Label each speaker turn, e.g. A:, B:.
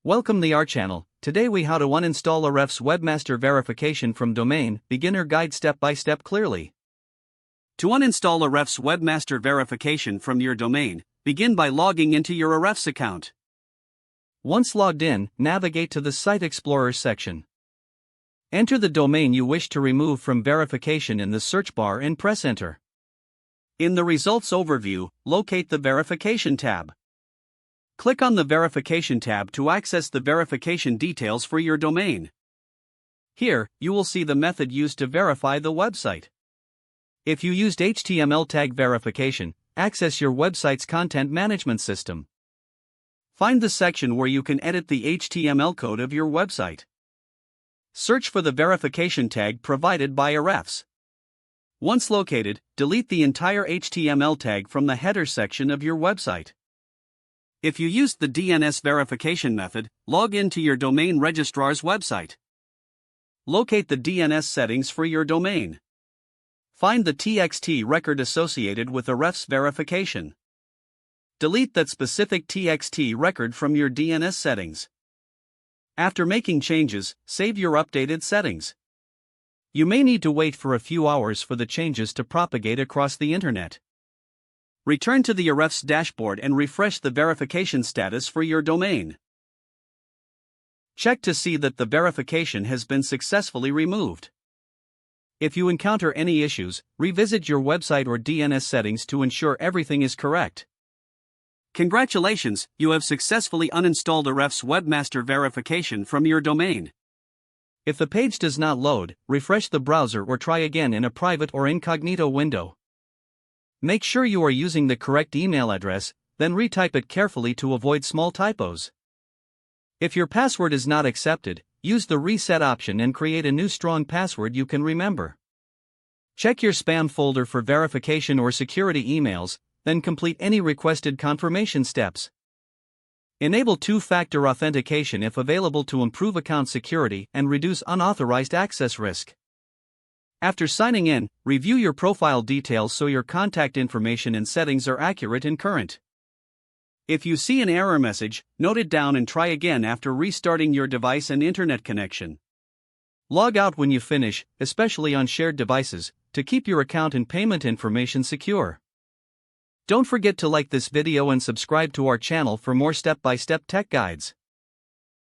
A: Welcome to our channel. Today we how to uninstall Ahrefs Webmaster verification from domain, beginner guide step by step clearly. To uninstall Ahrefs Webmaster verification from your domain, begin by logging into your Ahrefs account. Once logged in, navigate to the Site Explorer section. Enter the domain you wish to remove from verification in the search bar and press enter. In the results overview, locate the verification tab. Click on the Verification tab to access the verification details for your domain. Here, you will see the method used to verify the website. If you used HTML tag verification, access your website's content management system. Find the section where you can edit the HTML code of your website. Search for the verification tag provided by Ahrefs. Once located, delete the entire HTML tag from the header section of your website. If you used the DNS verification method, log in to your domain registrar's website. Locate the DNS settings for your domain. Find the TXT record associated with Ahrefs verification. Delete that specific TXT record from your DNS settings. After making changes, save your updated settings. You may need to wait for a few hours for the changes to propagate across the internet. Return to the Ahrefs dashboard and refresh the verification status for your domain. Check to see that the verification has been successfully removed. If you encounter any issues, revisit your website or DNS settings to ensure everything is correct. Congratulations, you have successfully uninstalled Ahrefs Webmaster verification from your domain. If the page does not load, refresh the browser or try again in a private or incognito window. Make sure you are using the correct email address, then retype it carefully to avoid small typos. If your password is not accepted, use the reset option and create a new strong password you can remember. Check your spam folder for verification or security emails, then complete any requested confirmation steps. Enable two-factor authentication if available to improve account security and reduce unauthorized access risk. After signing in, review your profile details so your contact information and settings are accurate and current. If you see an error message, note it down and try again after restarting your device and internet connection. Log out when you finish, especially on shared devices, to keep your account and payment information secure. Don't forget to like this video and subscribe to our channel for more step-by-step tech guides.